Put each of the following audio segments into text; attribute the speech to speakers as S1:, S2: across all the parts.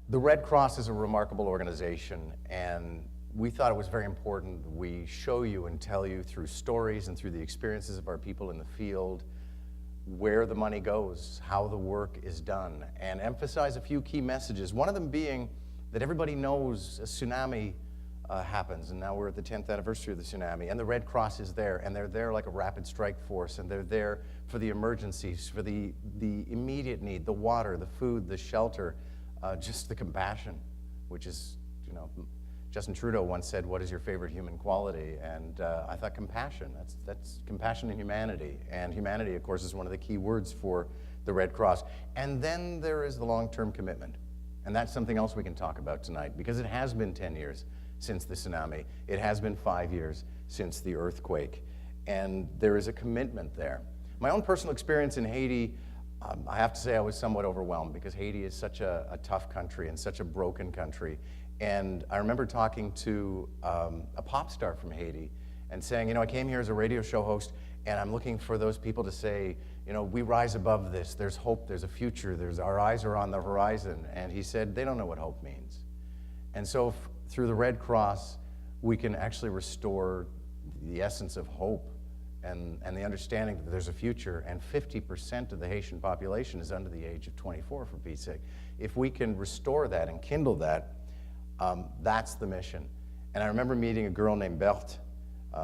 S1: The Red Cross is a remarkable organization, and we thought it was very important that we show you and tell you through stories and through the experiences of our people in the field where the money goes, how the work is done, and emphasize a few key messages. One of them being that everybody knows a tsunami happens, and now we're at the 10th anniversary of the tsunami, and the Red Cross is there, and they're there like a rapid strike force, and they're there for the emergencies, for the immediate need, the water, the food, the shelter, just the compassion, which is, you know, Justin Trudeau once said, "What is your favorite human quality?" And I thought compassion, that's compassion and humanity. And humanity, of course, is one of the key words for the Red Cross. And then there is the long-term commitment. And that's something else we can talk about tonight, because it has been 10 years since the tsunami. It has been 5 years since the earthquake. And there is a commitment there. My own personal experience in Haiti, I have to say I was somewhat overwhelmed, because Haiti is such a tough country and such a broken country. And I remember talking to a pop star from Haiti and saying, you know, I came here as a radio show host, and I'm looking for those people to say, you know, we rise above this, there's hope, there's a future, our eyes are on the horizon. And he said, they don't know what hope means. And so through the Red Cross, we can actually restore the essence of hope and the understanding that there's a future, and 50% of the Haitian population is under the age of 24, for Pete's sake. If we can restore that and kindle that, that's the mission. And I remember meeting a girl named Berthe.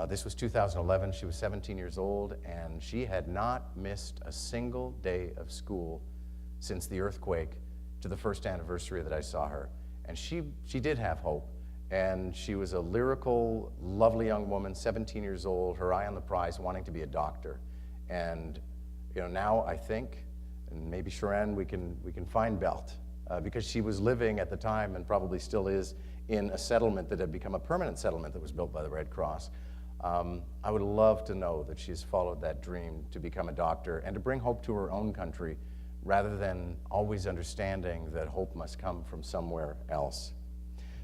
S1: This was 2011. She was 17 years old, and she had not missed a single day of school since the earthquake to the first anniversary that I saw her. And she did have hope. And she was a lyrical, lovely young woman, 17 years old, her eye on the prize, wanting to be a doctor. And you know, now I think, and maybe Sharon, we can find Berthe, because she was living at the time, and probably still is, in a settlement that had become a permanent settlement that was built by the Red Cross. I would love to know that she's followed that dream to become a doctor and to bring hope to her own country, rather than always understanding that hope must come from somewhere else.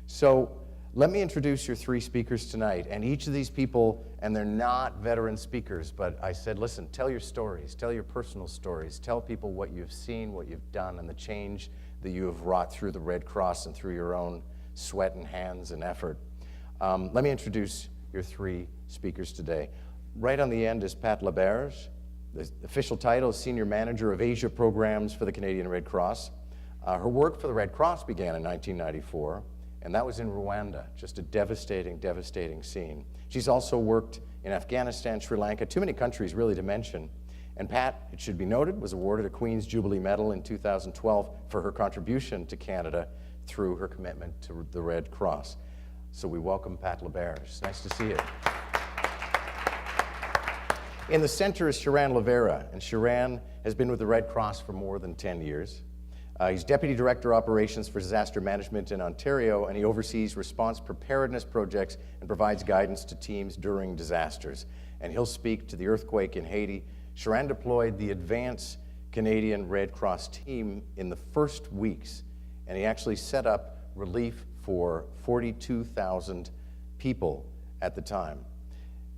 S1: So let me introduce your three speakers tonight, and each of these people, and they're not veteran speakers, but I said, listen, tell your stories, tell your personal stories, tell people what you've seen, what you've done, and the change that you have wrought through the Red Cross and through your own sweat and hands and effort. Let me introduce your three speakers today. Right on the end is Pat Laberge. The official title is Senior Manager of Asia Programs for the Canadian Red Cross. Her work for the Red Cross began in 1994, and that was in Rwanda, just a devastating, devastating scene. She's also worked in Afghanistan, Sri Lanka, too many countries really to mention. And Pat, it should be noted, was awarded a Queen's Jubilee Medal in 2012 for her contribution to Canada through her commitment to the Red Cross. So we welcome Pat Laberge. It's nice to see you. In the center is Sharan Lavera, and Sharan has been with the Red Cross for more than 10 years. He's Deputy Director Operations for Disaster Management in Ontario, and he oversees response preparedness projects and provides guidance to teams during disasters. And he'll speak to the earthquake in Haiti. Sharan deployed the Advanced Canadian Red Cross team in the first weeks, and he actually set up relief for 42,000 people at the time.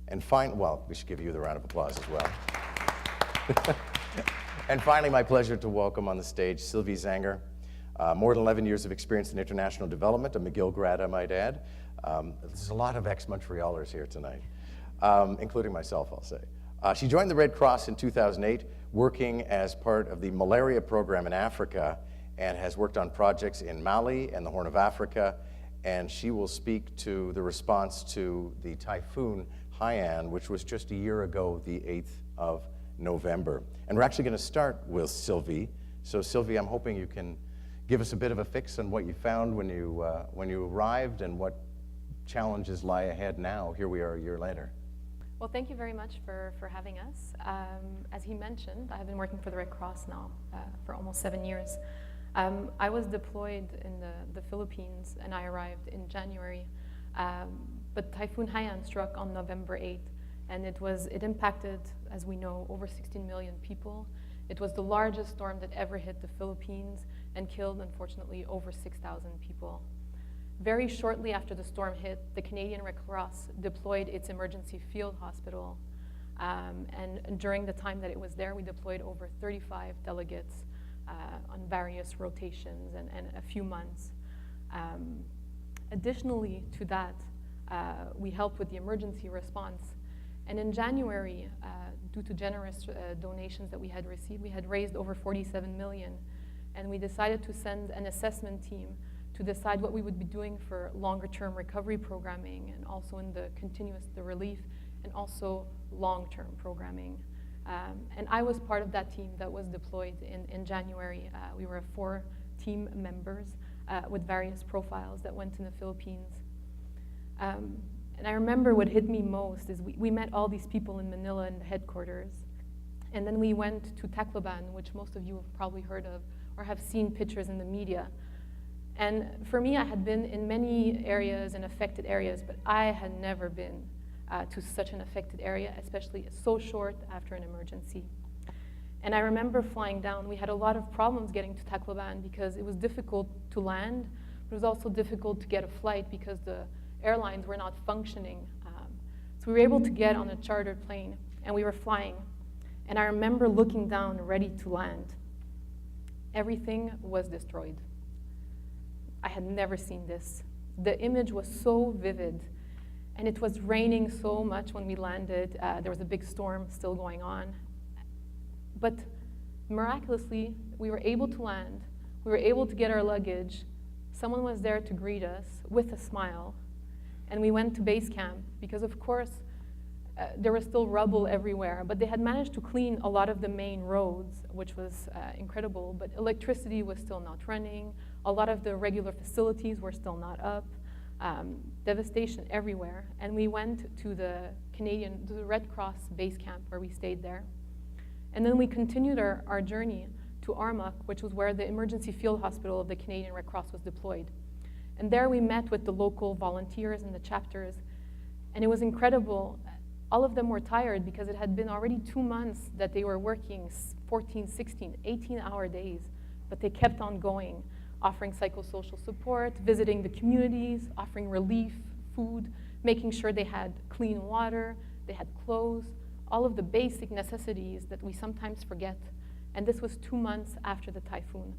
S1: And well, we should give you the round of applause as well. And finally, my pleasure to welcome on the stage Sylvie Zanger. More than 11 years of experience in international development, a McGill grad, I might add. There's a lot of ex-Montrealers here tonight, including myself, I'll say. She joined the Red Cross in 2008, working as part of the malaria program in Africa, and has worked on projects in Mali and the Horn of Africa, and she will speak to the response to the Typhoon Haiyan, which was just a year ago, the 8th of November. And we're actually going to start with Sylvie. So Sylvie, I'm hoping you can give us a bit of a fix on what you found when you arrived and what challenges lie ahead now. Here we are a year later.
S2: Well, thank you very much for having us. As he mentioned, I have been working for the Red Cross now for almost 7 years. I was deployed in the Philippines, and I arrived in January. But Typhoon Haiyan struck on November 8th, and it impacted, as we know, over 16 million people. It was the largest storm that ever hit the Philippines and killed, unfortunately, over 6,000 people. Very shortly after the storm hit, the Canadian Red Cross deployed its emergency field hospital. And during the time that it was there, we deployed over 35 delegates on various rotations and a few months. Additionally to that, we helped with the emergency response. And in January, due to generous donations that we had received, we had raised over 47 million. And we decided to send an assessment team to decide what we would be doing for longer-term recovery programming, and also in the relief, and also long-term programming. And I was part of that team that was deployed in January. We were 4 team members with various profiles that went to the Philippines. And I remember what hit me most is we met all these people in Manila in the headquarters. And then we went to Tacloban, which most of you have probably heard of or have seen pictures in the media. And for me, I had been in many areas and affected areas, but I had never been to such an affected area, especially so short after an emergency. And I remember flying down. We had a lot of problems getting to Tacloban because it was difficult to land, but it was also difficult to get a flight because the airlines were not functioning. So we were able to get on a chartered plane, and we were flying. And I remember looking down, ready to land. Everything was destroyed. I had never seen this. The image was so vivid, and it was raining so much when we landed. There was a big storm still going on. But miraculously, we were able to land. We were able to get our luggage. Someone was there to greet us with a smile. And we went to base camp because, of course, there was still rubble everywhere. But they had managed to clean a lot of the main roads, which was incredible. But electricity was still not running. A lot of the regular facilities were still not up. Devastation everywhere. And we went to the Red Cross base camp where we stayed there. And then we continued our journey to Armagh, which was where the emergency field hospital of the Canadian Red Cross was deployed. And there we met with the local volunteers and the chapters. And it was incredible. All of them were tired because it had been already 2 months that they were working 14, 16, 18-hour days. But they kept on going, offering psychosocial support, visiting the communities, offering relief, food, making sure they had clean water, they had clothes, all of the basic necessities that we sometimes forget. And this was 2 months after the typhoon.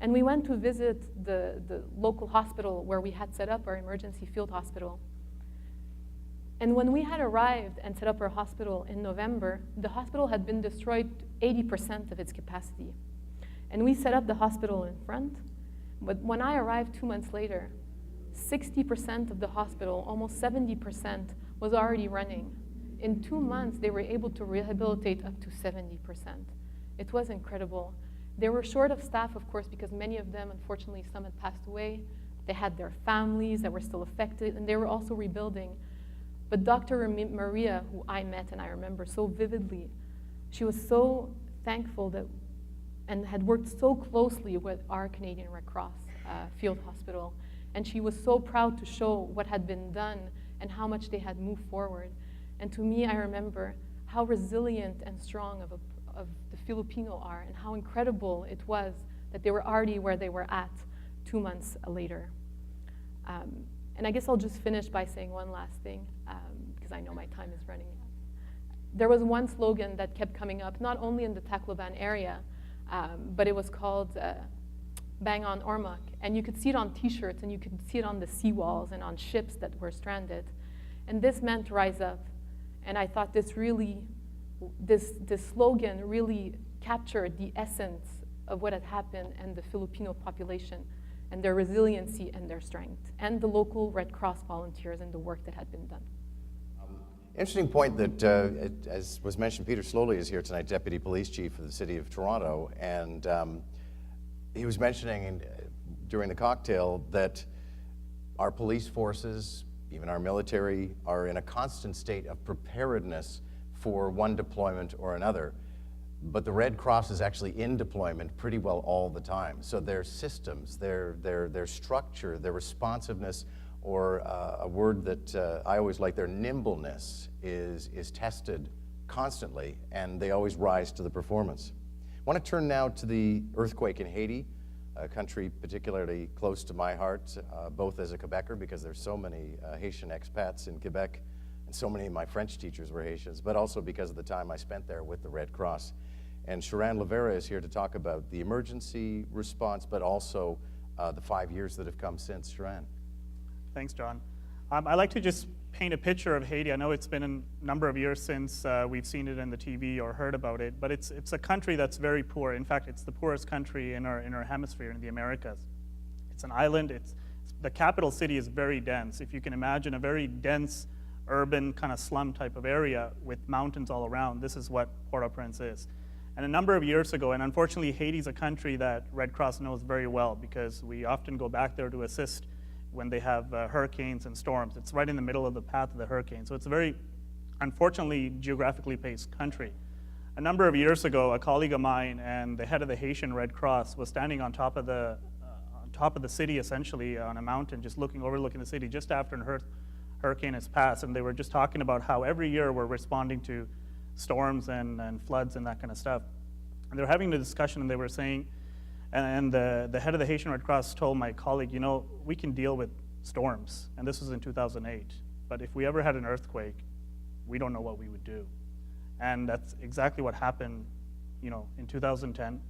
S2: And we went to visit the local hospital where we had set up our emergency field hospital. And when we had arrived and set up our hospital in November, the hospital had been destroyed 80% of its capacity. And we set up the hospital in front, but when I arrived 2 months later, 60% of the hospital, almost 70%, was already running. In 2 months, they were able to rehabilitate up to 70%. It was incredible. They were short of staff, of course, because many of them, unfortunately, some had passed away. They had their families that were still affected, and they were also rebuilding. But Dr. Maria, who I met and I remember so vividly, she was so thankful that, and had worked so closely with our Canadian Red Cross field hospital. And she was so proud to show what had been done and how much they had moved forward. And to me, I remember how resilient and strong of the Filipino are, and how incredible it was that they were already where they were at 2 months later. And I guess I'll just finish by saying one last thing, because I know my time is running out. There was one slogan that kept coming up, not only in the Tacloban area, but it was called Bang on Ormoc. And you could see it on T-shirts, and you could see it on the seawalls and on ships that were stranded. And this meant rise up. And I thought this slogan really captured the essence of what had happened and the Filipino population and their resiliency and their strength, and the local Red Cross volunteers and the work that had been done.
S1: Interesting point that, as was mentioned, Peter Slowly is here tonight, Deputy Police Chief of the City of Toronto, and he was mentioning during the cocktail that our police forces, even our military, are in a constant state of preparedness for one deployment or another. But the Red Cross is actually in deployment pretty well all the time. So their systems, their structure, their responsiveness, or a word that I always like, their nimbleness is tested constantly, and they always rise to the performance. I want to turn now to the earthquake in Haiti, a country particularly close to my heart, both as a Quebecer, because there's so many Haitian expats in Quebec, and so many of my French teachers were Haitians, but also because of the time I spent there with the Red Cross. And Sharan Lavera is here to talk about the emergency response, but also the 5 years that have come since. Sharan.
S3: Thanks, John. I'd like to just paint a picture of Haiti. I know it's been a number of years since we've seen it in the TV or heard about it, but it's a country that's very poor. In fact, it's the poorest country in our hemisphere, in the Americas. It's an island. The capital city is very dense. If you can imagine a very dense, urban kind of slum type of area with mountains all around, this is what Port-au-Prince is. And a number of years ago, and unfortunately Haiti's a country that Red Cross knows very well because we often go back there to assist when they have hurricanes and storms. It's right in the middle of the path of the hurricane. So it's a very, unfortunately, geographically placed country. A number of years ago, a colleague of mine and the head of the Haitian Red Cross was standing on top of the city, essentially, on a mountain, just overlooking the city just after a hurricane has passed. And they were just talking about how every year we're responding to storms and floods and that kind of stuff. And they were having a discussion, and they were saying, and the head of the Haitian Red Cross told my colleague, we can deal with storms, and this was in 2008, but if we ever had an earthquake, we don't know what we would do. And that's exactly what happened, in 2010,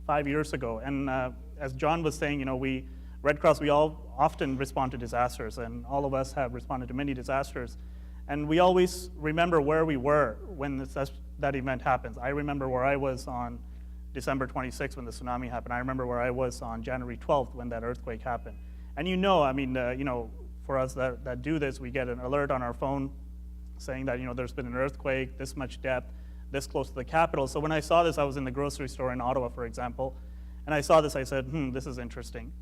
S3: 5 years ago. And as John was saying, Red Cross, we all often respond to disasters, and all of us have responded to many disasters. And we always remember where we were when that event happens. I remember where I was on December 26th when the tsunami happened. I remember where I was on January 12th when that earthquake happened. And for us that do this, we get an alert on our phone saying that, there's been an earthquake, this much depth, this close to the capital. So when I saw this, I was in the grocery store in Ottawa, for example, and I saw this, I said, this is interesting.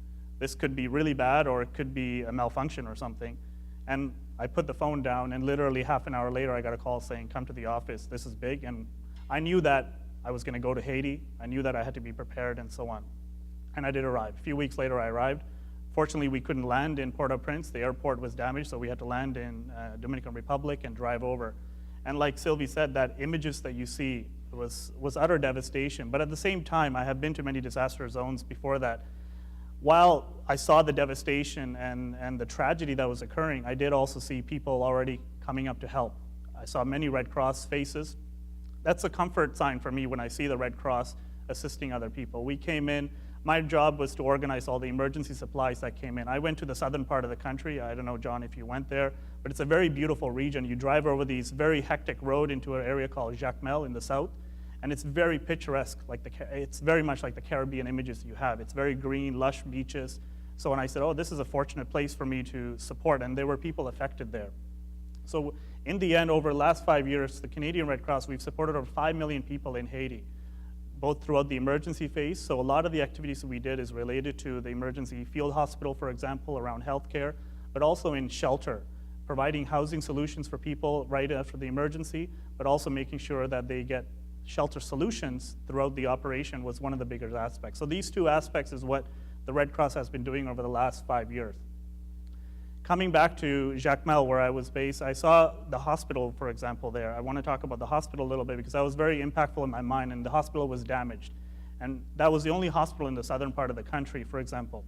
S3: This could be really bad, or it could be a malfunction or something. And I put the phone down, and literally half an hour later, I got a call saying, come to the office, this is big. And I knew that I was going to go to Haiti. I knew that I had to be prepared and so on. And I did arrive. A few weeks later, I arrived. Fortunately, we couldn't land in Port-au-Prince. The airport was damaged, so we had to land in Dominican Republic and drive over. And like Sylvie said, that images that you see was utter devastation. But at the same time, I have been to many disaster zones before that. While I saw the devastation and the tragedy that was occurring, I did also see people already coming up to help. I saw many Red Cross faces. That's a comfort sign for me when I see the Red Cross assisting other people. We came in, my job was to organize all the emergency supplies that came in. I went to the southern part of the country. I don't know, John, if you went there, but it's a very beautiful region. You drive over these very hectic road into an area called Jacmel in the south, and it's very picturesque. It's very much like the Caribbean images you have. It's very green, lush beaches. So when I said, this is a fortunate place for me to support, and there were people affected there. So in the end, over the last 5 years, the Canadian Red Cross, we've supported over 5 million people in Haiti, both throughout the emergency phase. So a lot of the activities that we did is related to the emergency field hospital, for example, around healthcare, but also in shelter, providing housing solutions for people right after the emergency, but also making sure that they get shelter solutions throughout the operation was one of the bigger aspects. So these two aspects is what the Red Cross has been doing over the last 5 years. Coming back to Jacmel, where I was based, I saw the hospital, for example, there. I want to talk about the hospital a little bit because that was very impactful in my mind, and the hospital was damaged. And that was the only hospital in the southern part of the country, for example,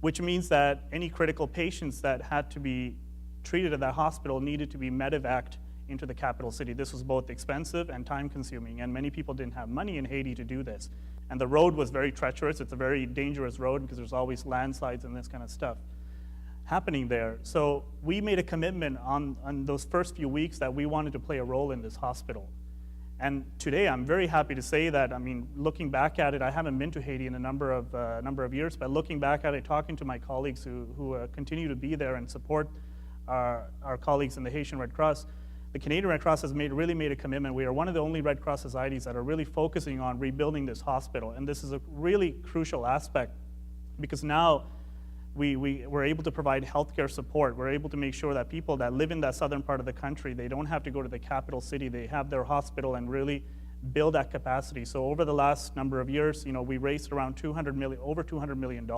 S3: which means that any critical patients that had to be treated at that hospital needed to be medevaced into the capital city. This was both expensive and time-consuming, and many people didn't have money in Haiti to do this. And the road was very treacherous. It's a very dangerous road because there's always landslides and this kind of stuff happening there. So we made a commitment on those first few weeks that we wanted to play a role in this hospital. And today I'm very happy to say that, looking back at it, I haven't been to Haiti in a number of years, but looking back at it, talking to my colleagues who continue to be there and support our colleagues in the Haitian Red Cross, the Canadian Red Cross has really made a commitment. We are one of the only Red Cross societies that are really focusing on rebuilding this hospital. And this is a really crucial aspect because now we're able to provide healthcare support. We're able to make sure that people that live in that southern part of the country, they don't have to go to the capital city. They have their hospital and really build that capacity. So over the last number of years, we raised around over $200 million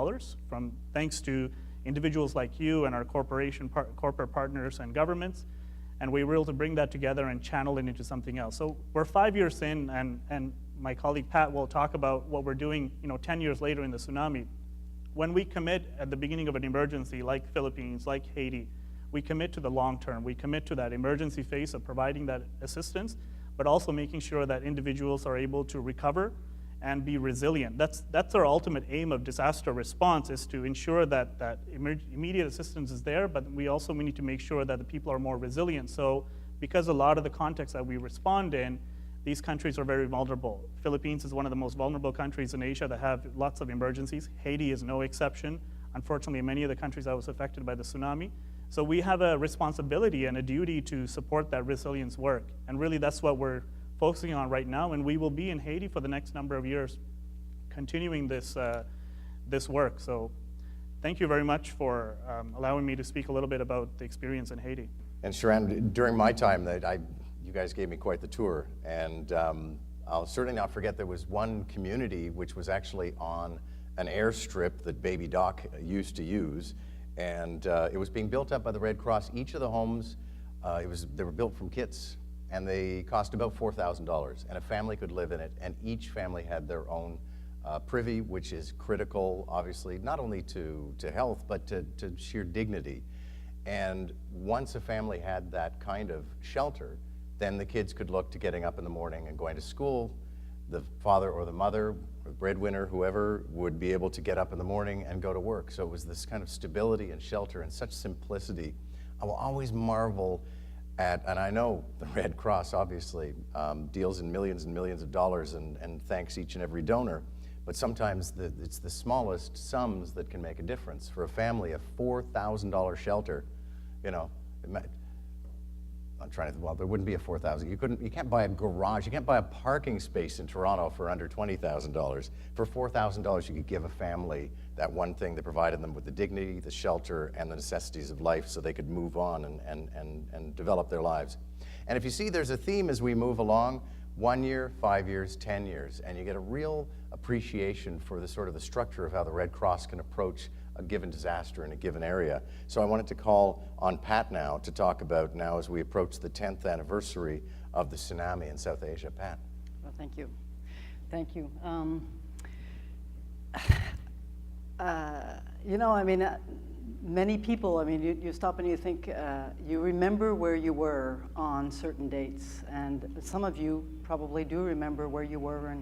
S3: thanks to individuals like you and our corporate partners and governments. And we were able to bring that together and channel it into something else. So we're 5 years in, and my colleague Pat will talk about what we're doing 10 years later in the tsunami. When we commit at the beginning of an emergency like Philippines, like Haiti, we commit to the long term. We commit to that emergency phase of providing that assistance, but also making sure that individuals are able to recover and be resilient. That's our ultimate aim of disaster response, is to ensure that immediate assistance is there, but we need to make sure that the people are more resilient. So because a lot of the contexts that we respond in, these countries are very vulnerable. Philippines is one of the most vulnerable countries in Asia that have lots of emergencies. Haiti is no exception. Unfortunately, many of the countries that was affected by the tsunami. So we have a responsibility and a duty to support that resilience work. And really that's what we're focusing on right now, and we will be in Haiti for the next number of years, continuing this work. So thank you very much for allowing me to speak a little bit about the experience in Haiti.
S1: And Sharon, during my time, you guys gave me quite the tour, and I'll certainly not forget there was one community which was actually on an airstrip that Baby Doc used to use, and it was being built up by the Red Cross. Each of the homes, they were built from kits, and they cost about $4,000, and a family could live in it, and each family had their own privy, which is critical, obviously, not only to health, but to sheer dignity. And once a family had that kind of shelter, then the kids could look to getting up in the morning and going to school. The father or the mother, or the breadwinner, whoever, would be able to get up in the morning and go to work. So it was this kind of stability and shelter and such simplicity. I will always marvel at, and I know the Red Cross obviously deals in millions and millions of dollars and thanks each and every donor, but sometimes it's the smallest sums that can make a difference. For a family, a $4,000 shelter, I'm trying to, well, there wouldn't be a $4,000. You can't buy a garage, you can't buy a parking space in Toronto for under $20,000. For $4,000, you could give a family that one thing that provided them with the dignity, the shelter, and the necessities of life so they could move on and develop their lives. And if you see, there's a theme as we move along: 1 year, 5 years, 10 years, and you get a real appreciation for the sort of the structure of how the Red Cross can approach a given disaster in a given area. So I wanted to call on Pat now to talk about, now as we approach the 10th anniversary of the tsunami in South Asia. Pat.
S4: Well, thank you. Thank you. Many people, you stop and you think, you remember where you were on certain dates, and some of you probably do remember where you were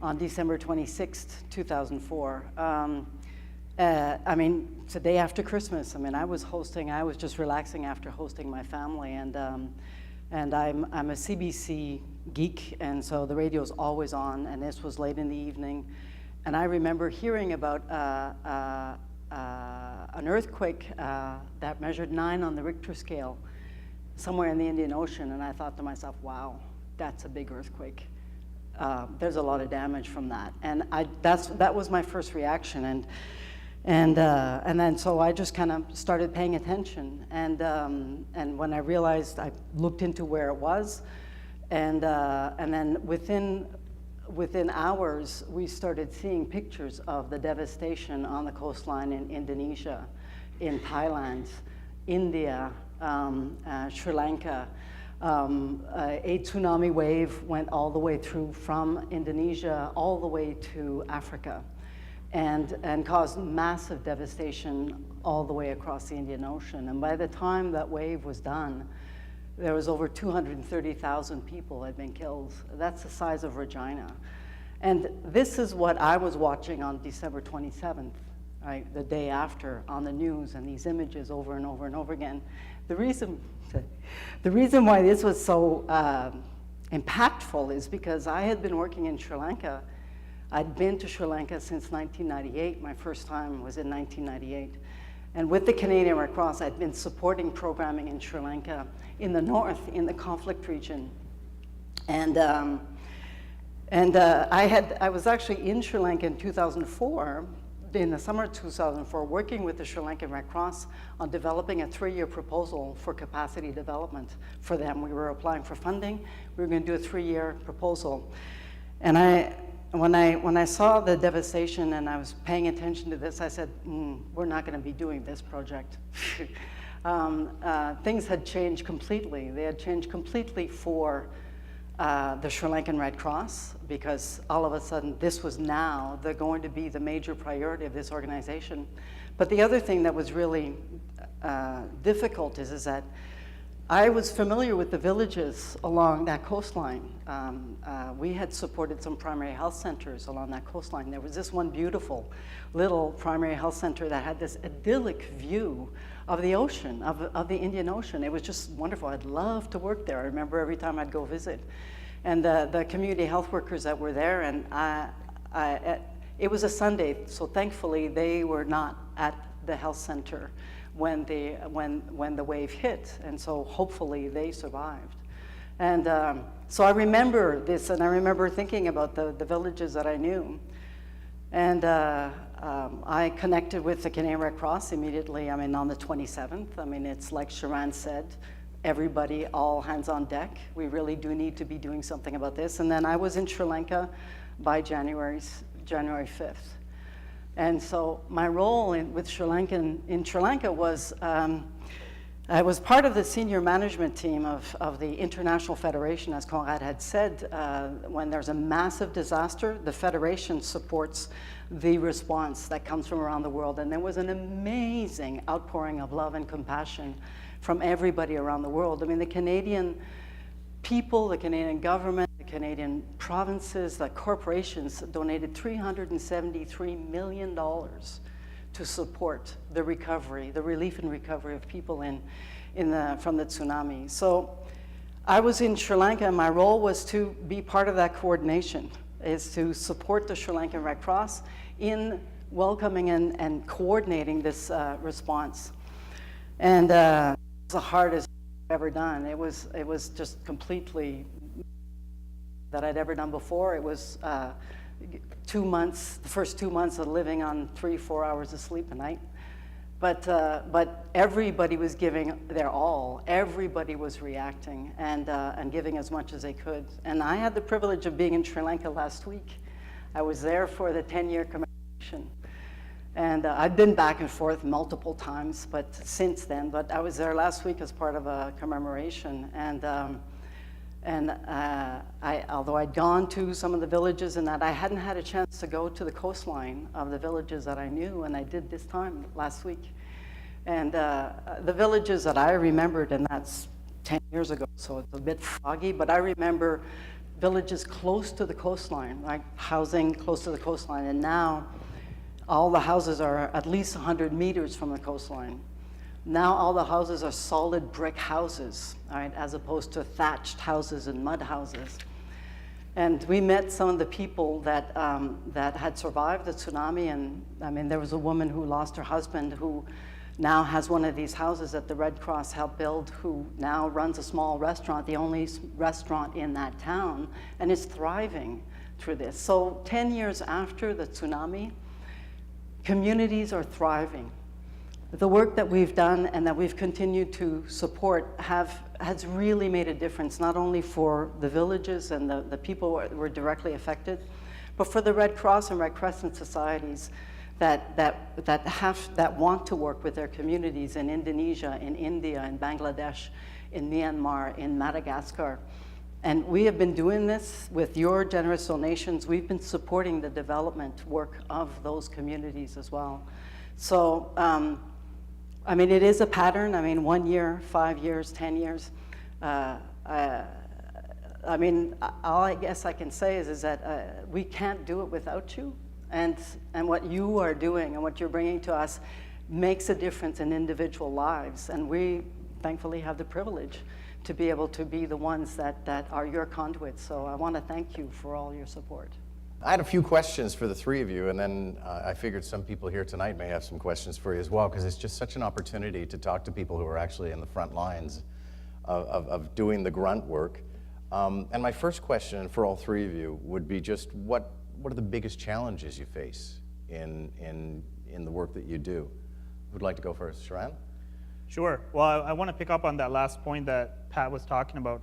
S4: on December 26th, 2004. It's the day after Christmas. I was just relaxing after hosting my family, and I'm a CBC geek, and so the radio's always on, and this was late in the evening, and I remember hearing about an earthquake that measured 9 on the Richter scale somewhere in the Indian Ocean, and I thought to myself, wow, that's a big earthquake. There's a lot of damage from that, and that was my first reaction, and then so I just kind of started paying attention, and when I realized, I looked into where it was, and then within hours we started seeing pictures of the devastation on the coastline in Indonesia, in Thailand, India, Sri Lanka. A tsunami wave went all the way through from Indonesia all the way to Africa, and caused massive devastation all the way across the Indian Ocean. And by the time that wave was done, there was over 230,000 people had been killed. That's the size of Regina. And this is what I was watching on December 27th, right, the day after, on the news, and these images over and over and over again. The reason why this was so impactful is because I had been working in Sri Lanka. I'd been to Sri Lanka since 1998. My first time was in 1998. And with the Canadian Red Cross, I'd been supporting programming in Sri Lanka, in the north, in the conflict region. I was actually in Sri Lanka in 2004, in the summer of 2004, working with the Sri Lankan Red Cross on developing a 3-year proposal for capacity development for them. We were applying for funding. We were going to do a 3-year proposal. And when I saw the devastation and I was paying attention to this, I said, we're not going to be doing this project. Things had changed completely. They had changed completely for the Sri Lankan Red Cross, because all of a sudden this was now going to be the major priority of this organization. But the other thing that was really difficult is that I was familiar with the villages along that coastline. We had supported some primary health centers along that coastline. There was this one beautiful little primary health center that had this idyllic view of the ocean, of the Indian Ocean. It was just wonderful. I'd love to work there. I remember every time I'd go visit. And the community health workers that were there, and it was a Sunday, so thankfully they were not at the health center when the wave hit, and so hopefully they survived. And so I remember this, and I remember thinking about the villages that I knew. And I connected with the Canadian Red Cross immediately, on the 27th. It's like Sharan said, everybody, all hands on deck. We really do need to be doing something about this. And then I was in Sri Lanka by January 5th. And so my role in Sri Lanka was, I was part of the senior management team of the International Federation. As Conrad had said, when there's a massive disaster, the Federation supports the response that comes from around the world. And there was an amazing outpouring of love and compassion from everybody around the world. The Canadian people, the Canadian government, the Canadian provinces, the corporations donated $373 million to support the recovery, the relief and recovery of people from the tsunami. So I was in Sri Lanka, and my role was to be part of that coordination, is to support the Sri Lankan Red Cross in welcoming and coordinating this response. And it was the hardest I've ever done. It was just completely that I'd ever done before. It was 2 months, the first 2 months of living on 3-4 hours of sleep a night. But everybody was giving their all. Everybody was reacting and giving as much as they could. And I had the privilege of being in Sri Lanka last week. I was there for the 10-year commemoration. And I've been back and forth multiple times, but since then. But I was there last week as part of a commemoration. Although I'd gone to some of the villages and that, I hadn't had a chance to go to the coastline of the villages that I knew, and I did this time last week. And the villages that I remembered, and that's 10 years ago, so it's a bit foggy, but I remember villages close to the coastline, like housing close to the coastline, and now all the houses are at least 100 meters from the coastline. Now all the houses are solid brick houses, right, as opposed to thatched houses and mud houses. And we met some of the people that had survived the tsunami, and there was a woman who lost her husband who now has one of these houses that the Red Cross helped build, who now runs a small restaurant, the only restaurant in that town, and is thriving through this. So 10 years after the tsunami, communities are thriving. The work that we've done and that we've continued to support has really made a difference, not only for the villages and the people who were directly affected, but for the Red Cross and Red Crescent societies that want to work with their communities in Indonesia, in India, in Bangladesh, in Myanmar, in Madagascar. And we have been doing this with your generous donations. We've been supporting the development work of those communities as well. So, it is a pattern. 1 year, 5 years, 10 years. All I guess I can say is that we can't do it without you. And what you are doing and what you're bringing to us makes a difference in individual lives. And we thankfully have the privilege to be able to be the ones that are your conduits. So I want to thank you for all your support.
S1: I had a few questions for the three of you, and then I figured some people here tonight may have some questions for you as well, because it's just such an opportunity to talk to people who are actually in the front lines of doing the grunt work. And my first question for all three of you would be just what are the biggest challenges you face in the work that you do? Who'd like to go first? Sharan?
S3: Sure. Well, I want to pick up on that last point that Pat was talking about.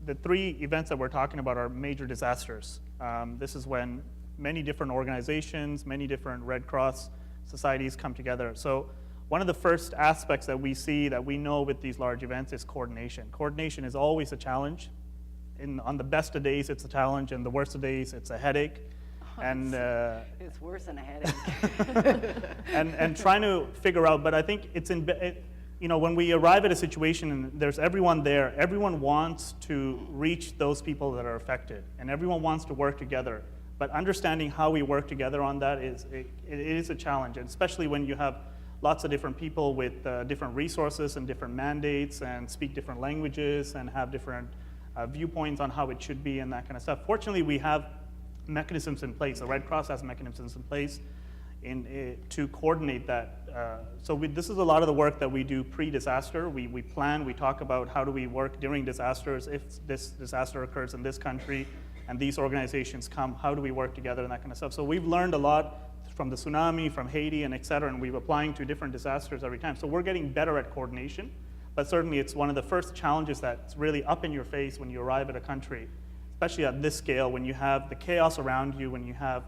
S3: The three events that we're talking about are major disasters. This is when many different organizations, many different Red Cross societies come together. So one of the first aspects that we see, that we know with these large events, is coordination. Coordination is always a challenge. On the best of days, it's a challenge, and the worst of days, it's a headache. And
S4: it's worse than a headache.
S3: and trying to figure out, but I think it's when we arrive at a situation and there's everyone there, everyone wants to reach those people that are affected, and everyone wants to work together. But understanding how we work together on that it is a challenge, and especially when you have lots of different people with different resources and different mandates and speak different languages and have different viewpoints on how it should be and that kind of stuff. Fortunately, we have mechanisms in place. The Red Cross has mechanisms in place to coordinate that. This is a lot of the work that we do pre-disaster. We plan, we talk about how do we work during disasters. If this disaster occurs in this country and these organizations come, how do we work together and that kind of stuff. So we've learned a lot from the tsunami, from Haiti, and et cetera, and we're applying to different disasters every time. So we're getting better at coordination, but certainly it's one of the first challenges that's really up in your face when you arrive at a country, especially at this scale, when you have the chaos around you, when you have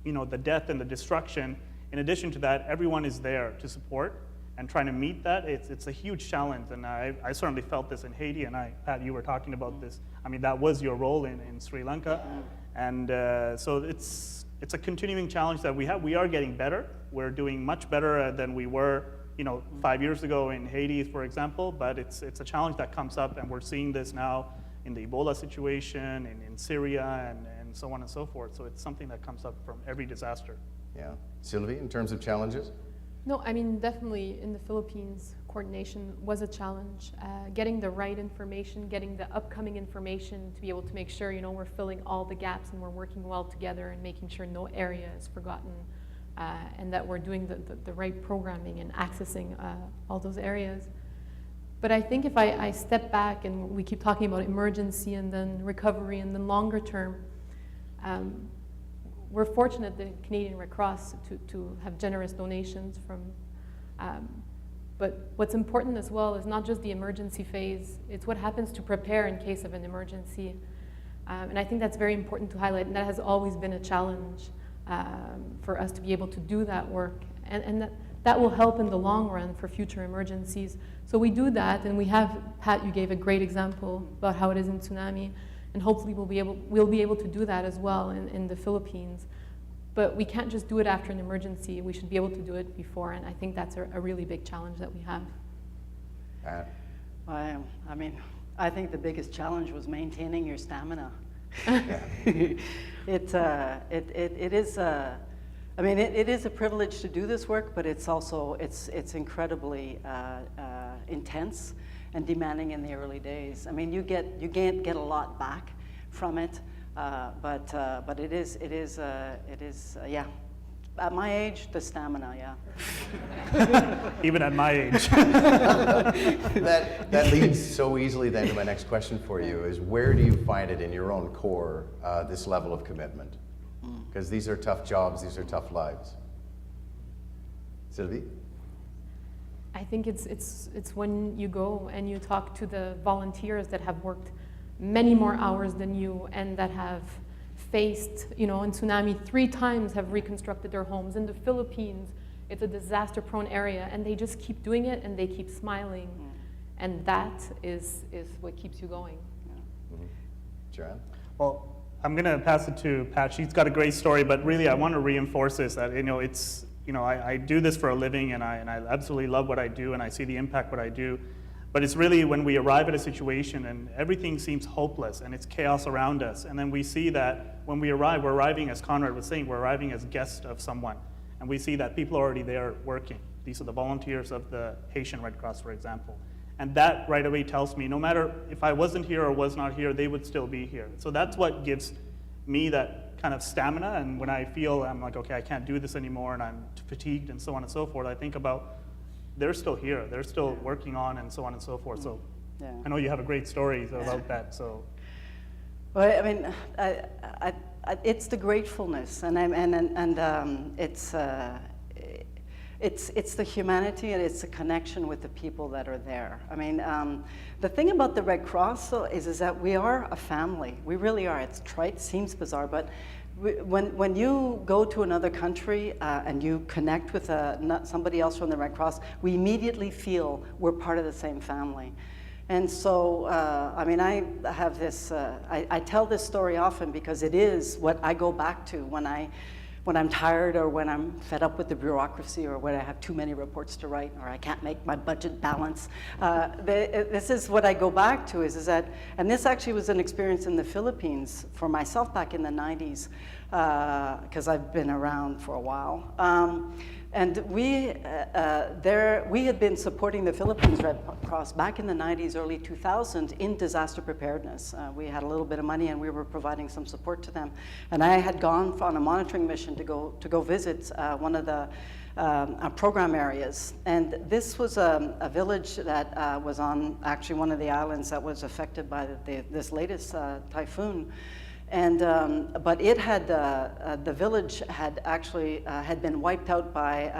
S3: the death and the destruction. In addition to that, everyone is there to support and trying to meet that. It's a huge challenge, and I certainly felt this in Haiti, and Pat, you were talking about this. I mean, that was your role in Sri Lanka, and so it's a continuing challenge that we have. We are getting better. We're doing much better than we were 5 years ago in Haiti, for example, but it's a challenge that comes up, and we're seeing this now in the Ebola situation, in Syria, and so on and so forth. So it's something that comes up from every disaster.
S1: Yeah. Sylvie, in terms of challenges?
S2: No, I mean, definitely in the Philippines, coordination was a challenge. Getting the right information, getting the upcoming information to be able to make sure, we're filling all the gaps and we're working well together and making sure no area is forgotten, and that we're doing the right programming and accessing all those areas. But I think if I step back and we keep talking about emergency and then recovery and then longer term, we're fortunate, the Canadian Red Cross, to have generous donations from, but what's important as well is not just the emergency phase, it's what happens to prepare in case of an emergency. And I think that's very important to highlight, and that has always been a challenge for us to be able to do that work. And that will help in the long run for future emergencies. So we do that, and we have, Pat, you gave a great example about how it is in tsunami, and hopefully we'll be able to do that as well in the Philippines. But we can't just do it after an emergency. We should be able to do it before, and I think that's a really big challenge that we have.
S4: I mean, I think the biggest challenge was maintaining your stamina. It is. I mean, it is a privilege to do this work, but it's also it's incredibly intense and demanding in the early days. I mean, you can't get a lot back from it, but it is yeah. At my age, the stamina, yeah.
S3: Even at my age.
S1: That leads so easily then to my next question for you is where do you find it in your own core, this level of commitment? Because these are tough jobs, these are tough lives. Sylvie?
S2: I think it's when you go and you talk to the volunteers that have worked many more hours than you and that have faced, in tsunami 3 times have reconstructed their homes. In the Philippines, it's a disaster-prone area, and they just keep doing it and they keep smiling. And that is what keeps you going.
S1: Joanne?
S3: Well, I'm going to pass it to Pat. She's got a great story, but really I want to reinforce this, that it's, I do this for a living, and I absolutely love what I do, and I see the impact what I do. But it's really when we arrive at a situation and everything seems hopeless and it's chaos around us, and then we see that when we arrive, we're arriving, as Conrad was saying, we're arriving as guests of someone, and we see that people are already there working. These are the volunteers of the Haitian Red Cross, for example. And that right away tells me, no matter if I wasn't here or was not here, they would still be here. So that's what gives me that kind of stamina, and when I feel I'm like, okay, I can't do this anymore, and I'm fatigued and so on and so forth, I think about, they're still here, they're still working on, and so on and so forth. So yeah. I know you have a great story about that. So,
S4: well, I mean, it's the gratefulness, and it's the humanity, and it's the connection with the people that are there. I mean, the thing about the Red Cross though is that we are a family. We really are. It's trite, seems bizarre, but when you go to another country and you connect with somebody else from the Red Cross, we immediately feel we're part of the same family. And so, I mean, I have this, I tell this story often because it is what I go back to when when I'm tired or when I'm fed up with the bureaucracy or when I have too many reports to write or I can't make my budget balance. This is what I go back to is that, and this actually was an experience in the Philippines for myself back in the 90s, because I've been around for a while. And we had been supporting the Philippines Red Cross back in the 90s, early 2000s in disaster preparedness. We had a little bit of money and we were providing some support to them. And I had gone on a monitoring mission to go visit one of the program areas. And this was a village that was on actually one of the islands that was affected by this latest typhoon. And but it had the village had actually had been wiped out by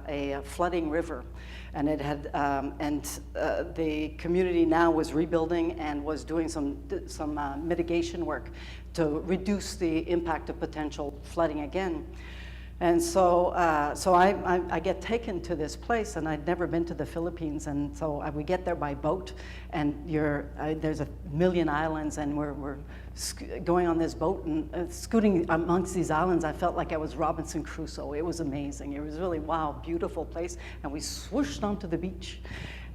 S4: a flooding river, and it had the community now was rebuilding and was doing some mitigation work to reduce the impact of potential flooding again. And so, I get taken to this place, and I'd never been to the Philippines, and so we get there by boat, and there's a million islands, and we're going on this boat and scooting amongst these islands. I felt like I was Robinson Crusoe. It was amazing. It was really, wow, beautiful place, and we swooshed onto the beach.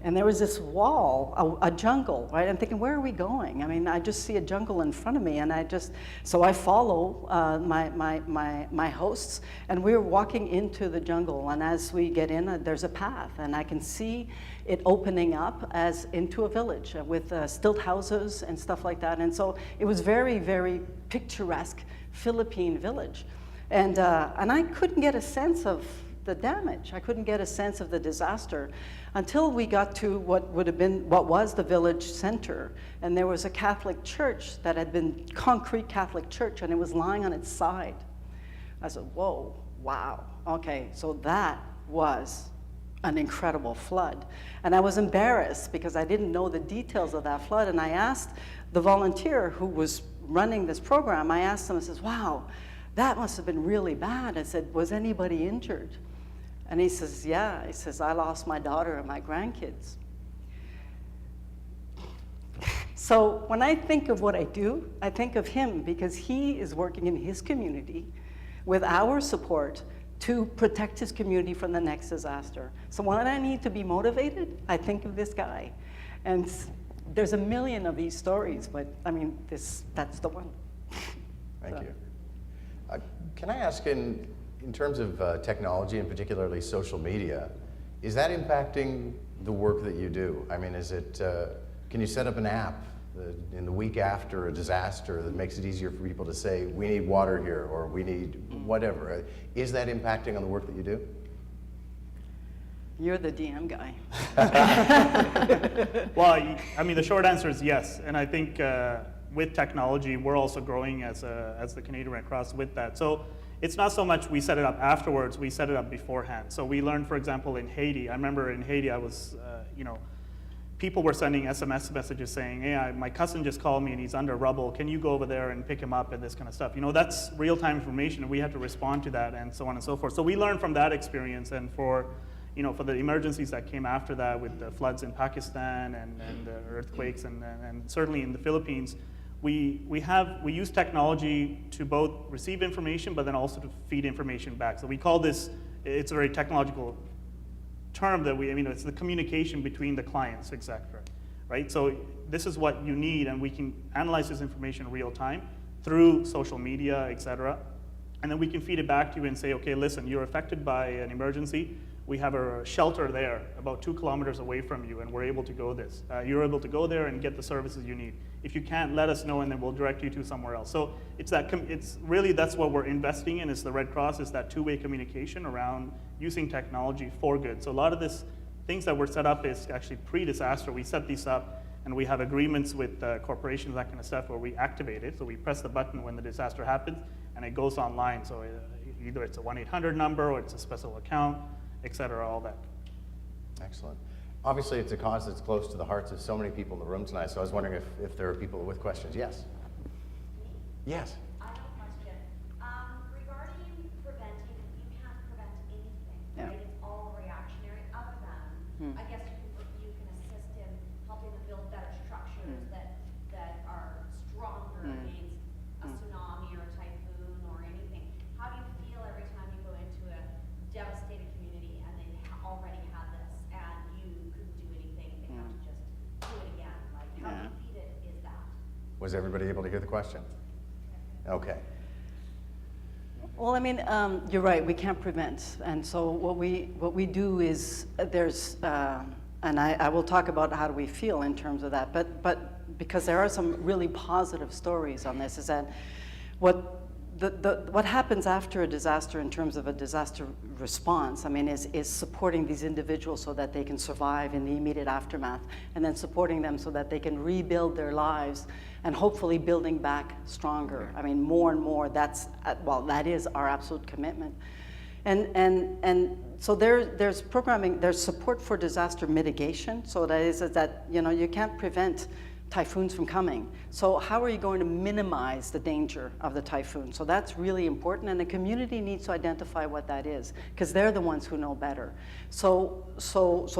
S4: And there was this wall, a jungle, right? I'm thinking, where are we going? I mean, I just see a jungle in front of me, and so I follow my hosts, and we're walking into the jungle, and as we get in, there's a path, and I can see it opening up as into a village with stilt houses and stuff like that, and so it was very, very picturesque Philippine village, and I couldn't get a sense of the damage. I couldn't get a sense of the disaster until we got to what was the village center, and there was a Catholic church that had been concrete Catholic church, and it was lying on its side. I said, whoa, wow, okay, so that was an incredible flood. And I was embarrassed because I didn't know the details of that flood, and I asked the volunteer who was running this program, I asked him, I says, wow, that must have been really bad. I said, was anybody injured? And he says, yeah. He says, I lost my daughter and my grandkids. So when I think of what I do, I think of him because he is working in his community with our support to protect his community from the next disaster. So when I need to be motivated, I think of this guy. And there's a million of these stories, but I mean, that's the one.
S1: Thank you. Can I ask, in terms of technology and particularly social media, is that impacting the work that you do? I mean, can you set up an app in the week after a disaster that makes it easier for people to say, we need water here, or we need whatever? Is that impacting on the work that you do?
S4: You're the DM guy.
S3: Well, I mean, the short answer is yes, and I think with technology, we're also growing as the Canadian Red Cross with that. So it's not so much we set it up afterwards, we set it up beforehand. So we learned, for example, in Haiti, I remember in Haiti, I was, people were sending SMS messages saying, hey, my cousin just called me and he's under rubble. Can you go over there and pick him up and this kind of stuff? That's real-time information, and we had to respond to that and so on and so forth. So we learned from that experience, and for the emergencies that came after that with the floods in Pakistan and the earthquakes and certainly in the Philippines, we use technology to both receive information, but then also to feed information back. So we call this, it's a very technological term that it's the communication between the clients, etc. Right? So this is what you need, and we can analyze this information in real time through social media, etc. And then we can feed it back to you and say, okay, listen, you're affected by an emergency. We have a shelter there about 2 kilometers away from you, and we're able to go you're able to go there and get the services you need. If you can't, let us know, and then we'll direct you to somewhere else. So it's really, that's what we're investing in, is the Red Cross, is that two-way communication around using technology for good. So a lot of things that were set up is actually pre-disaster. We set these up, and we have agreements with corporations, that kind of stuff, where we activate it. So we press the button when the disaster happens, and it goes online. So either it's a 1-800 number, or it's a special account, et cetera, all that.
S1: Excellent. Obviously, it's a cause that's close to the hearts of so many people in the room tonight, so I was wondering if there are people with questions. Yes? Yes?
S5: I have a question. Regarding preventing, you can't prevent anything,
S4: Yeah.
S5: right? It's all reactionary, other than, I guess you can assist in helping to build better structures that are stronger against a tsunami or a typhoon or anything. How do you feel every already had this and you couldn't do anything, they have to just do it again? Like, how defeated is that?
S1: Was everybody able to hear the question? Okay.
S4: Well, I mean, you're right. We can't prevent, and so what we do is there's, and I will talk about how do we feel in terms of that. But because there are some really positive stories on this, is that what happens after a disaster in terms of a disaster response, I mean, is supporting these individuals so that they can survive in the immediate aftermath, and then supporting them so that they can rebuild their lives and hopefully building back stronger. I mean, more and more, that is our absolute commitment. And so there's programming, there's support for disaster mitigation. So that is that, you know, you can't prevent typhoons from coming. So how are you going to minimize the danger of the typhoon? So that's really important, and the community needs to identify what that is, because they're the ones who know better. So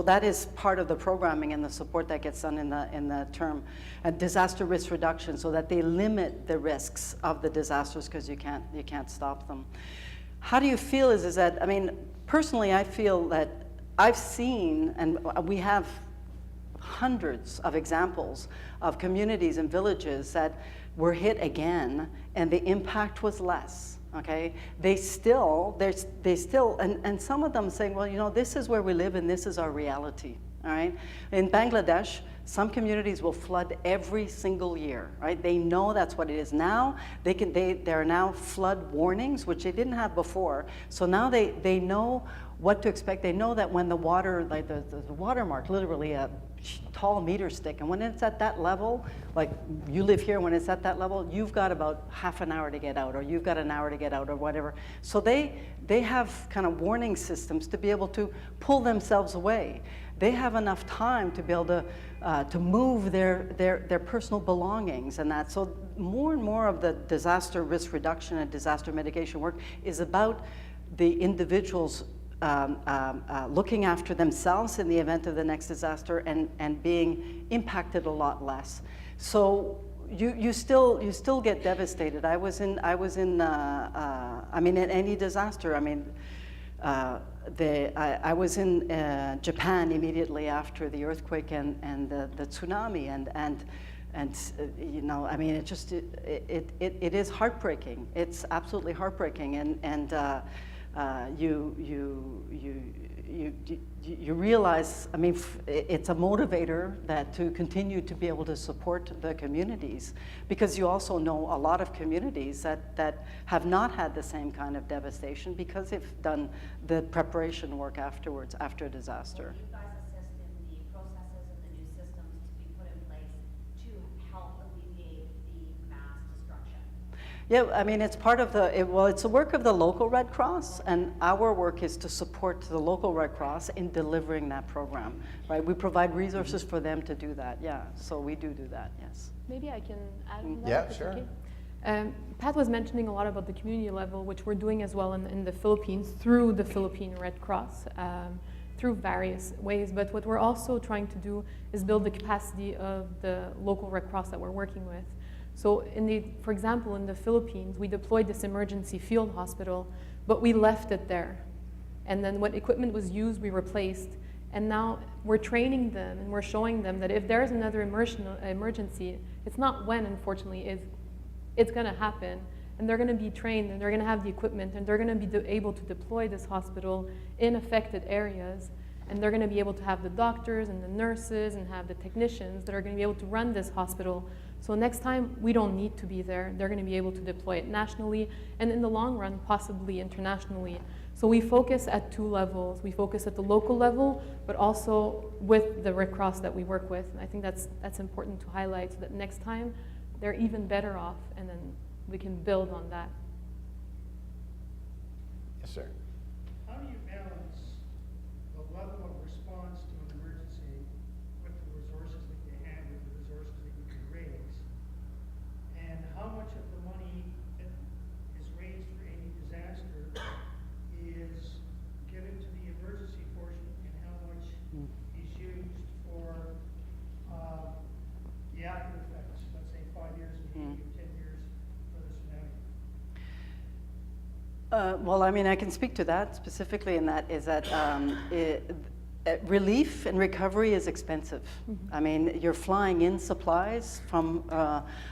S4: that is part of the programming and the support that gets done in the term disaster risk reduction, so that they limit the risks of the disasters, because you can't stop them. How do you feel is that, I mean, personally, I feel that I've seen, and we have hundreds of examples of communities and villages that were hit again, and the impact was less. Okay, they still, and some of them saying, well, you know, this is where we live and this is our reality. All right, in Bangladesh, some communities will flood every single year. Right, they know that's what it is now. There are now flood warnings, which they didn't have before. So now they know what to expect. They know that when the water, like the watermark, literally a tall meter stick, and when it's at that level, like you live here, when it's at that level, you've got about half an hour to get out, or you've got an hour to get out, or whatever. So they have kind of warning systems to be able to pull themselves away. They have enough time to be able to move their personal belongings and that. So more and more of the disaster risk reduction and disaster mitigation work is about the individuals looking after themselves in the event of the next disaster and being impacted a lot less. So you still get devastated. I mean, in any disaster, I mean, I was in Japan immediately after the earthquake and the tsunami, and you know, I mean, it is heartbreaking. It's absolutely heartbreaking, and you realize, I mean, it's a motivator that to continue to be able to support the communities, because you also know a lot of communities that have not had the same kind of devastation because they've done the preparation work afterwards, after a disaster.
S5: You guys assist in the processes and the new systems to be put in place to help alleviate the mass destruction.
S4: Yeah, I mean, it's part of it's the work of the local Red Cross, and our work is to support the local Red Cross in delivering that program, right? We provide resources for them to do that, yeah. So we do that, yes.
S2: Maybe I can add on that.
S1: Yeah,
S2: if it's
S1: sure.
S2: Okay. Pat was mentioning a lot about the community level, which we're doing as well in the Philippines through the Philippine Red Cross, through various ways. But what we're also trying to do is build the capacity of the local Red Cross that we're working with. So for example, in the Philippines, we deployed this emergency field hospital, but we left it there. And then what equipment was used, we replaced. And now we're training them and we're showing them that if there's another emergency, it's not when, unfortunately, it's gonna happen. And they're gonna be trained and they're gonna have the equipment and they're gonna be able to deploy this hospital in affected areas. And they're gonna be able to have the doctors and the nurses and have the technicians that are gonna be able to run this hospital. So next time, we don't need to be there. They're going to be able to deploy it nationally, and in the long run, possibly internationally. So we focus at two levels. We focus at the local level, but also with the Red Cross that we work with. And I think that's important to highlight, so that next time, they're even better off, and then we can build on that.
S1: Yes, sir.
S6: How do you balance the level of response to an emergency with the resources that you have, with the resources that you can raise? And how much of the money that is raised for any disaster is given to the emergency portion, and how much is used for the after effects, let's say 5 years in Haiti or 10 years for the tsunami?
S4: Well, I mean, I can speak to that specifically, and that is that relief and recovery is expensive. I mean, you're flying in supplies from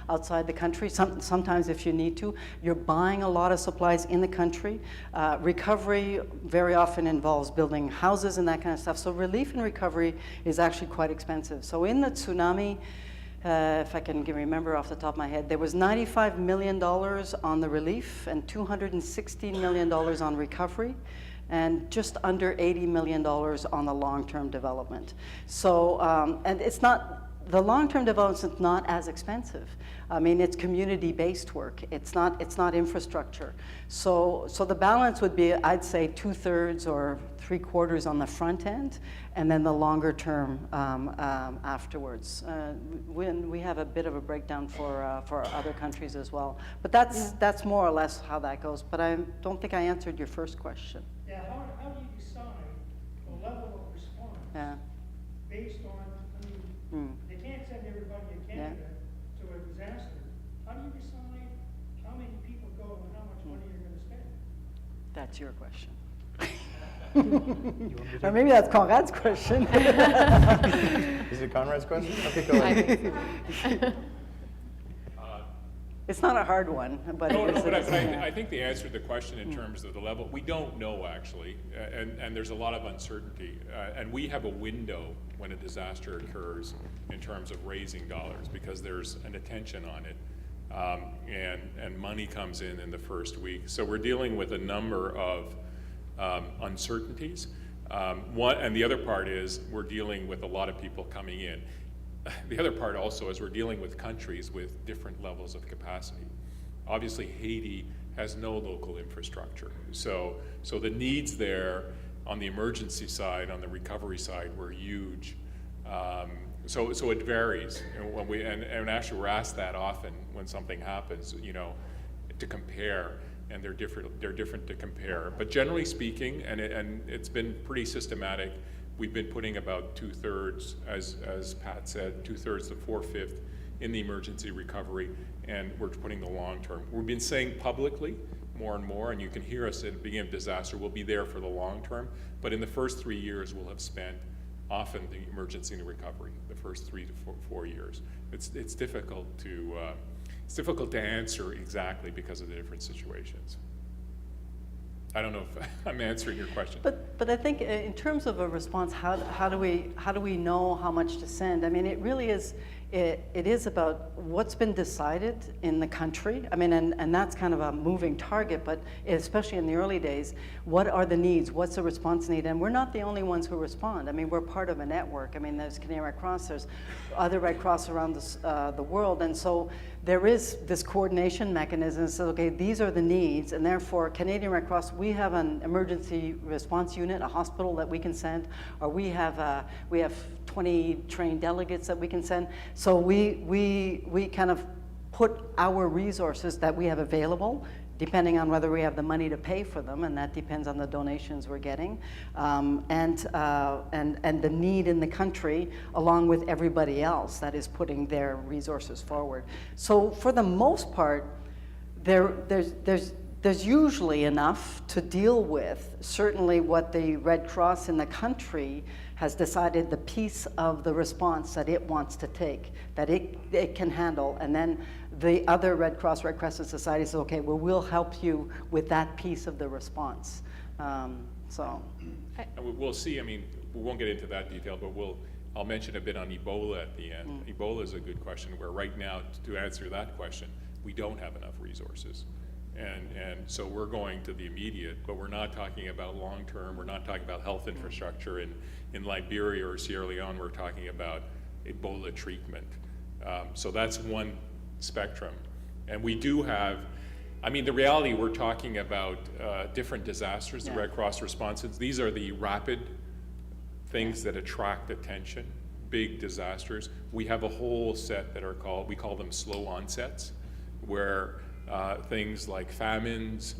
S4: outside the country, sometimes if you need to. You're buying a lot of supplies in the country. Recovery very often involves building houses and that kind of stuff. So relief and recovery is actually quite expensive. So in the tsunami, if I can remember off the top of my head, there was $95 million on the relief and $216 million on recovery, and just under $80 million on the long-term development. So, and it's not, the long-term development is not as expensive. I mean, it's community-based work. It's not infrastructure. So the balance would be, I'd say, 2/3 or 3/4 on the front end, and then the longer term afterwards. We have a bit of a breakdown for other countries as well. But that's more or less how that goes. But I don't think I answered your first question.
S6: Yeah, how do you decide the level of response based on, I mean, they can't send everybody in Canada to a disaster. How do you decide how many people go and how much money you're going to spend?
S4: That's your question. Or maybe that's Conrad's question.
S1: Is it Conrad's question? Okay, go ahead.
S4: It's not a hard one, but
S7: I think the answer to the question in terms of the level, we don't know actually, and there's a lot of uncertainty. And we have a window when a disaster occurs in terms of raising dollars because there's an attention on it, and money comes in the first week. So we're dealing with a number of uncertainties. And the other part is we're dealing with a lot of people coming in. The other part also is we're dealing with countries with different levels of capacity. Obviously, Haiti has no local infrastructure. So the needs there on the emergency side, on the recovery side, were huge. So it varies. And and actually we're asked that often when something happens, you know, to compare, and they're different to compare. But generally speaking, and it's been pretty systematic, we've been putting about 2/3, as Pat said, 2/3 to 4/5 in the emergency recovery, and we're putting the long term. We've been saying publicly more and more, and you can hear us at the beginning of disaster, we'll be there for the long term, but in the first 3 years we'll have spent often the emergency and recovery, the first 3 to 4 years. It's difficult to answer exactly because of the different situations. I don't know if I'm answering your question.
S4: But I think in terms of a response, how do we know how much to send? I mean, it really is. It is about what's been decided in the country. I mean, and that's kind of a moving target, but especially in the early days, what are the needs? What's the response need? And we're not the only ones who respond. I mean, we're part of a network. I mean, there's Canadian Red Cross, there's other Red Cross around the world, and so there is this coordination mechanism. So, okay, these are the needs, and therefore, Canadian Red Cross, we have an emergency response unit, a hospital that we can send, or we have 20 trained delegates that we can send. So we kind of put our resources that we have available, depending on whether we have the money to pay for them, and that depends on the donations we're getting, and the need in the country, along with everybody else that is putting their resources forward. So for the most part, there's usually enough to deal with certainly what the Red Cross in the country has decided the piece of the response that it wants to take, that it can handle, and then the other Red Crescent Society says, okay, well, we'll help you with that piece of the response. So.
S7: And we'll see, I mean, we won't get into that detail, but I'll mention a bit on Ebola at the end. Ebola is a good question, where right now, to answer that question, we don't have enough resources. And so we're going to the immediate, but we're not talking about long-term, we're not talking about health infrastructure in Liberia or Sierra Leone, we're talking about Ebola treatment. So that's one spectrum. And we do have, I mean, the reality, we're talking about different disasters, the Red Cross responses. These are the rapid things that attract attention, big disasters. We have a whole set that are we call them slow onsets, where things like famines,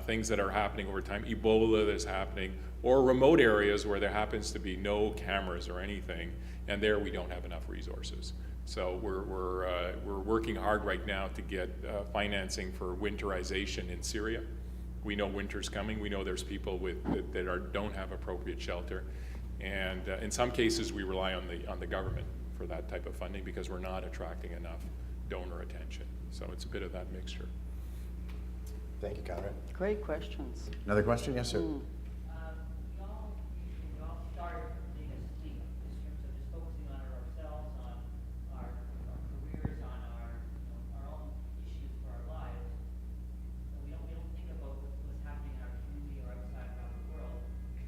S7: things that are happening over time, Ebola that's happening, or remote areas where there happens to be no cameras or anything, and there we don't have enough resources. So we're working hard right now to get financing for winterization in Syria, We know winter's coming. We know there's people that don't have appropriate shelter. And in some cases, we rely on the government for that type of funding because we're not attracting enough donor attention. So it's a bit of that mixture.
S1: Thank you, Conrad.
S4: Great questions.
S1: Another question? Yes, sir.
S8: We all started from being asleep in terms of just focusing on ourselves, on our careers, on our own issues for our lives. And we don't think about what's happening in our community or outside around the world. You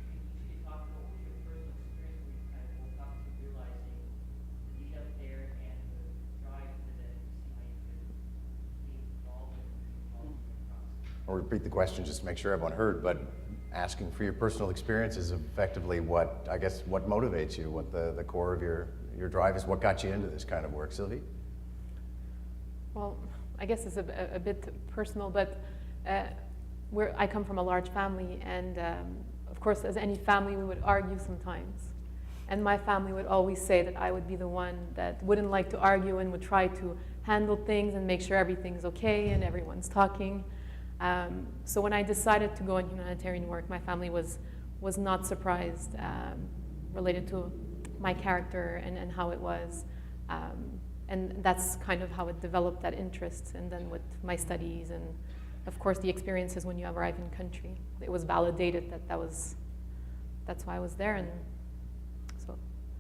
S8: should talk about what your personal experience where you kind of woke up to realizing the need out there and the drive to then see how you could be involved in the process.
S1: I'll repeat the question just to make sure everyone heard, but asking for your personal experience is effectively what motivates you, what the core of your drive is, what got you into this kind of work, Sylvie?
S2: Well, I guess it's a bit personal, but I come from a large family, and of course, as any family, we would argue sometimes. And my family would always say that I would be the one that wouldn't like to argue and would try to handle things and make sure everything's okay and everyone's talking. So when I decided to go in humanitarian work, my family was not surprised, related to my character and how it was. And that's kind of how it developed, that interest. And then with my studies and, of course, the experiences when you arrive in country, it was validated that's why I was there. And so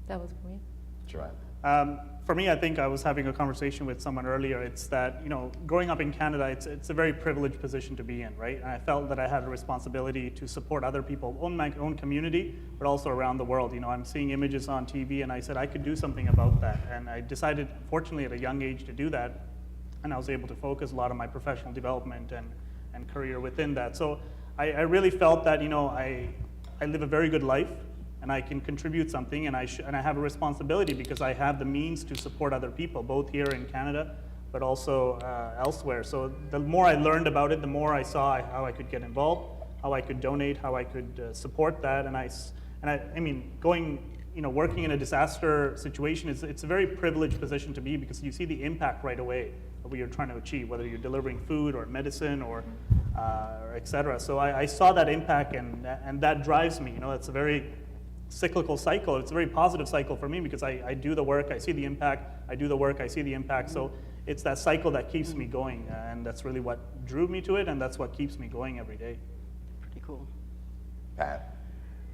S2: that was for me.
S1: Joanne?
S3: For me, I think I was having a conversation with someone earlier. It's that, growing up in Canada, it's a very privileged position to be in, right? And I felt that I had a responsibility to support other people in my own community, but also around the world. I'm seeing images on TV, and I said I could do something about that. And I decided, fortunately, at a young age to do that, and I was able to focus a lot of my professional development and career within that. So I really felt that, I live a very good life, and I can contribute something, and I have a responsibility because I have the means to support other people, both here in Canada, but also elsewhere. So the more I learned about it, the more I saw how I could get involved, how I could donate, how I could support that. And I mean, working in a disaster situation, it's a very privileged position to be because you see the impact right away of what you're trying to achieve, whether you're delivering food or medicine or et cetera. So I saw that impact, and that drives me. It's a very cyclical cycle. It's a very positive cycle for me because I do the work, I see the impact, I do the work, I see the impact. So it's that cycle that keeps me going, and that's really what drew me to it, and that's what keeps me going every day.
S4: Pretty cool.
S1: Pat?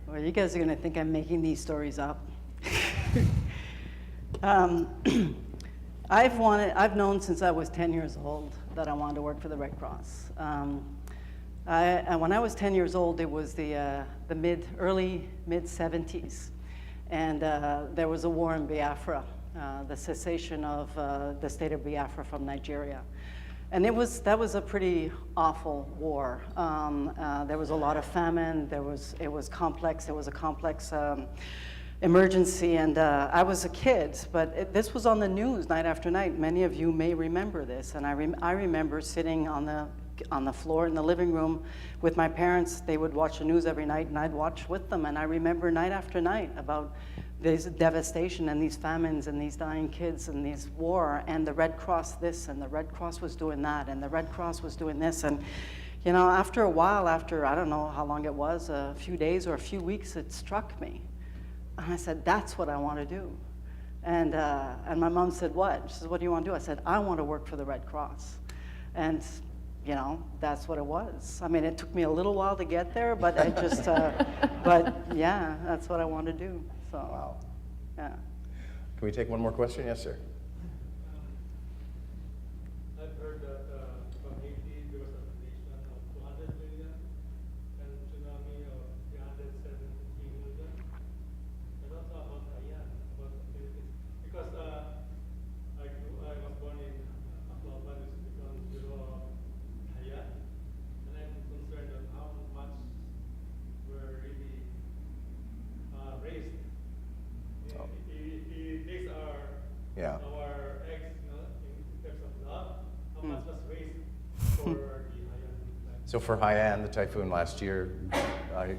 S4: Well, you guys are going to think I'm making these stories up. I've known since I was 10 years old that I wanted to work for the Red Cross. And when I was 10 years old, it was the early mid-70s, and there was a war in Biafra, the cessation of the state of Biafra from Nigeria. And that was a pretty awful war. There was a lot of famine. It was complex. It was a complex emergency, and I was a kid, but this was on the news night after night. Many of you may remember this, and I remember sitting on the floor in the living room with my parents. They would watch the news every night, and I'd watch with them. And I remember night after night about this devastation and these famines and these dying kids and these war, and the Red Cross this, and the Red Cross was doing that, and the Red Cross was doing this. And after a while, after I don't know how long it was, a few days or a few weeks, it struck me. And I said, that's what I want to do. And my mom said, what? She said, what do you want to do? I said, I want to work for the Red Cross. And that's what it was. I mean, it took me a little while to get there, but I just, but yeah, that's what I want to do. So,
S1: Wow.
S4: yeah.
S1: Can we take one more question? Yes, sir.
S9: I've heard that from Haiti there was a donation of 200 million and tsunami of 370 million. I don't know about Haiyan, about the Philippines, because I was born in Akloban, which becomes Bureau Haiyan, and I'm concerned on how much were really raised.
S1: Oh.
S9: These are
S1: Yeah.
S9: our eggs, in terms of love. How much was raised for the Haiyan?
S1: So for Haiyan, the typhoon last year,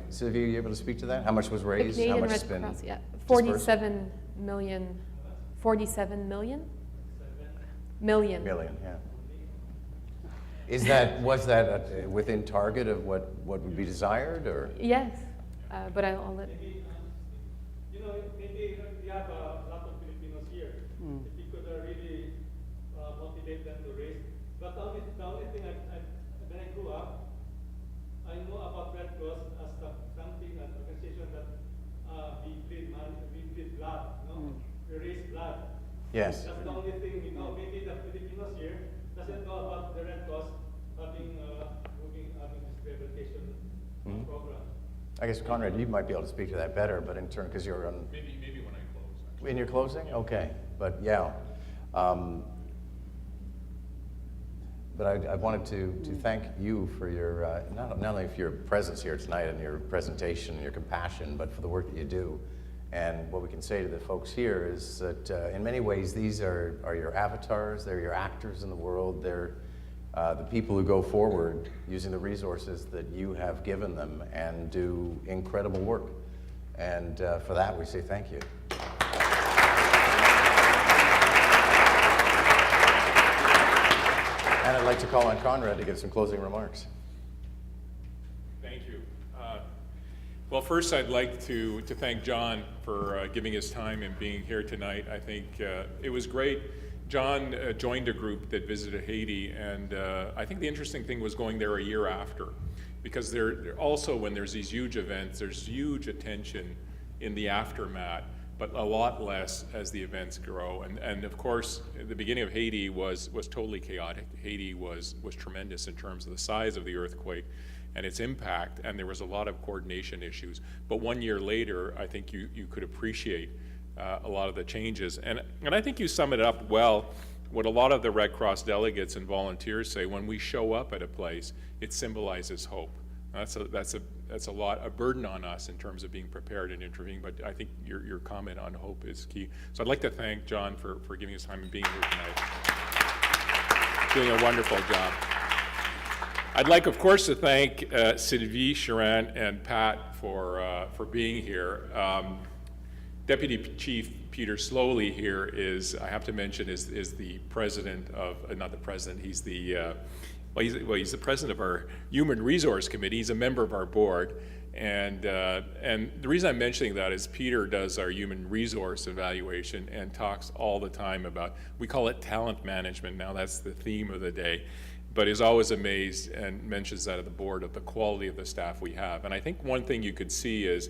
S1: Sylvia, are you able to speak to that? How much was
S2: The
S1: raised? How
S2: Canadian
S1: much
S2: Red
S1: has been
S2: Cross, yeah,
S1: dispersed?
S2: 47 million. 47 million? Million.
S1: Million, yeah. Was that within target of what would be desired, or?
S2: Yes, but I'll let.
S9: Maybe, maybe we have a lot of Filipinos here. If you could really motivate them to raise. But the only thing when I grew up, I know about Red Cross as something, an organization that we bleed blood, we raise blood.
S1: Yes.
S9: That's the only thing we know. Maybe the Filipinos here doesn't know about the Red Cross having this rehabilitation program.
S1: I guess, Conrad, you might be able to speak to that better, but in turn, because you're on.
S7: Maybe when I close. Actually.
S1: In your closing? Okay, but yeah. But I wanted to thank you for your, not only for your presence here tonight and your presentation and your compassion, but for the work that you do. And what we can say to the folks here is that in many ways, these are your avatars, they're your actors in the world, they're the people who go forward using the resources that you have given them and do incredible work. And for that, we say thank you. And I'd like to call on Conrad to give some closing remarks.
S7: Thank you. Well, first I'd like to thank John for giving his time and being here tonight. I think it was great. John joined a group that visited Haiti, and I think the interesting thing was going there a year after, because there also, when there's these huge events, there's huge attention in the aftermath, but a lot less as the events grow. And of course, the beginning of Haiti was totally chaotic. Haiti was tremendous in terms of the size of the earthquake and its impact, and there was a lot of coordination issues. But 1 year later, I think you could appreciate a lot of the changes. And I think you sum it up well. What a lot of the Red Cross delegates and volunteers say, when we show up at a place, it symbolizes hope. That's a burden on us in terms of being prepared and intervening, but I think your comment on hope is key. So I'd like to thank John for giving us time and being here tonight. Doing a wonderful job. I'd like, of course, to thank Sylvie, Sharon, and Pat for being here. Deputy Chief Peter Slowly here is, I have to mention, is the president of, not the president, he's the, he's the president of our Human Resource Committee. He's a member of our board. And the reason I'm mentioning that is Peter does our human resource evaluation and talks all the time about, we call it talent management now, that's the theme of the day, but is always amazed and mentions that at the board of the quality of the staff we have. And I think one thing you could see is,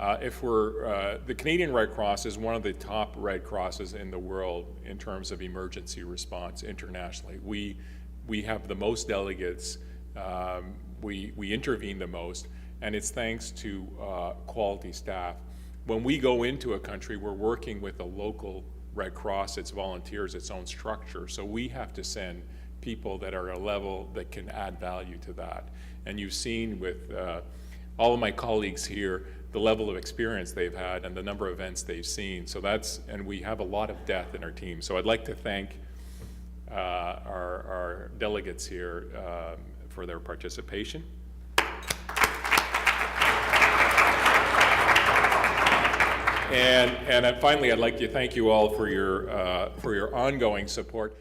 S7: if the Canadian Red Cross is one of the top Red Crosses in the world in terms of emergency response internationally. We have the most delegates, we intervene the most, and it's thanks to quality staff. When we go into a country, we're working with a local Red Cross, its volunteers, its own structure, so we have to send people that are at a level that can add value to that. And you've seen with all of my colleagues here, the level of experience they've had and the number of events they've seen. So and we have a lot of depth in our team. So I'd like to thank our delegates here for their participation. And finally, I'd like to thank you all for your ongoing support.